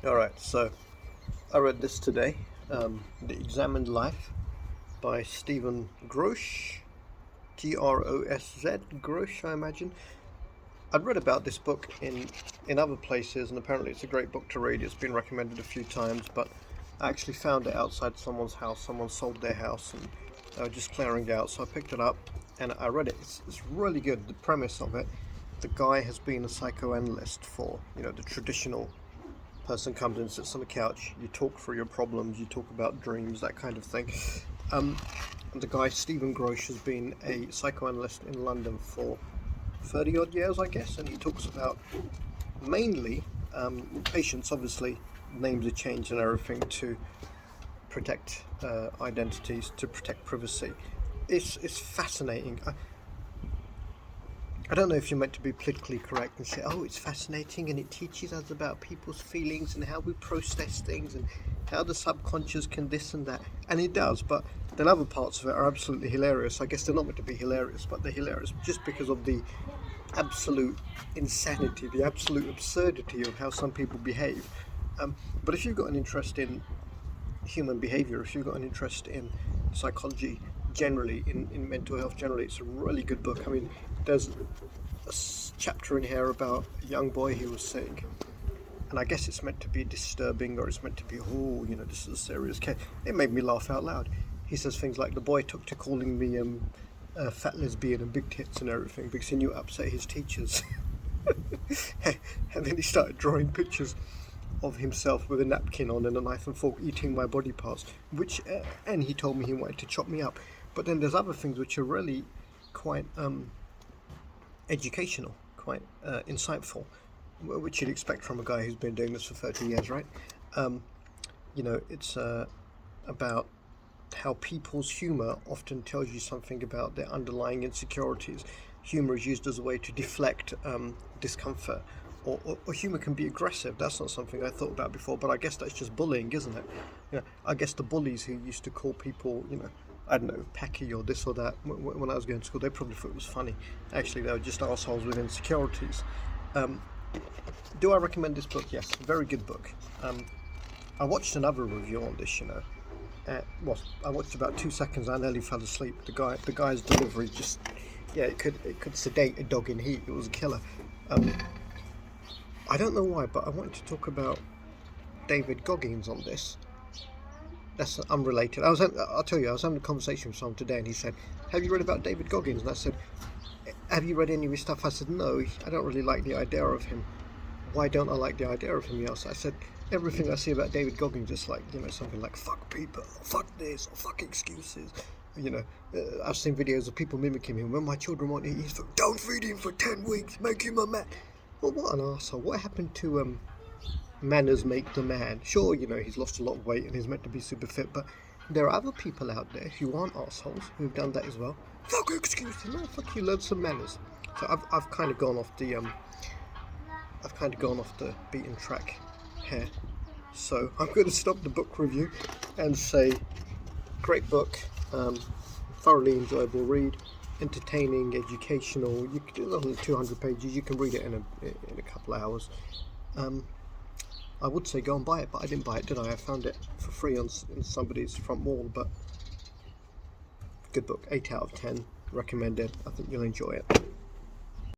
Alright, so I read this today, The Examined Life by Stephen Grosz, Grosz, Grosz, I imagine. I'd read about this book in other places, and apparently it's a great book to read. It's been recommended a few times, but I actually found it outside someone's house. Someone sold their house, and they were just clearing out, so I picked it up, and I read it. It's really good. The premise of it, the guy has been a psychoanalyst for, the traditional person comes in, sits on the couch, you talk through your problems, you talk about dreams, that kind of thing. And the guy, Stephen Grosz, has been a psychoanalyst in London for 30 odd years, I guess, and he talks about mainly patients, obviously, names are changed and everything to protect identities, to protect privacy. It's fascinating. I don't know if you're meant to be politically correct and say, oh, it's fascinating and it teaches us about people's feelings and how we process things and how the subconscious can this and that. And it does, but then other parts of it are absolutely hilarious. I guess they're not meant to be hilarious, but they're hilarious just because of the absolute insanity, the absolute absurdity of how some people behave. But if you've got an interest in human behavior, if you've got an interest in psychology generally, in mental health generally, it's a really good book. I mean, there's a chapter in here about a young boy who was saying, and I guess it's meant to be disturbing, or it's meant to be, this is a serious case. It made me laugh out loud. He says things like, the boy took to calling me fat lesbian and big tits and everything because he knew it upset his teachers. And then he started drawing pictures of himself with a napkin on and a knife and fork eating my body parts, and he told me he wanted to chop me up. But then there's other things which are really quite educational, quite insightful, which you'd expect from a guy who's been doing this for 30 years, right? It's about how people's humour often tells you something about their underlying insecurities. Humour is used as a way to deflect discomfort, or humour can be aggressive. That's not something I thought about before, but I guess that's just bullying, isn't it? I guess the bullies who used to call people, I don't know, Packy or this or that, when I was going to school, they probably thought it was funny. Actually, they were just assholes with insecurities. Do I recommend this book? Yes, very good book. I watched another review on this, I watched about 2 seconds. I nearly fell asleep. The guy's delivery just, it could sedate a dog in heat. It was a killer. I don't know why, but I wanted to talk about David Goggins on this. That's unrelated. I'll tell you, I was having a conversation with someone today, and he said, "Have you read about David Goggins?" And I said, "Have you read any of his stuff?" I said, "No, I don't really like the idea of him." "Why don't I like the idea of him?" He asked. I said, "Everything I see about David Goggins is like, something like fuck people, or fuck this, or fuck excuses." I've seen videos of people mimicking him. When my children want to eat his food, don't feed him for 10 weeks, make him a man. Well, what an arsehole. What happened to manners make the man? Sure, he's lost a lot of weight and he's meant to be super fit, but there are other people out there who aren't assholes who've done that as well. Fuck excuses. No, fuck you, learn some manners. So I've kind of gone off the beaten track here. So I'm going to stop the book review and say, great book, thoroughly enjoyable read, entertaining, educational. You can do it on 200 pages. You can read it in a couple of hours. I would say go and buy it, but I didn't buy it, did I? I found it for free in somebody's front wall. But good book, 8 out of 10, recommended. I think you'll enjoy it.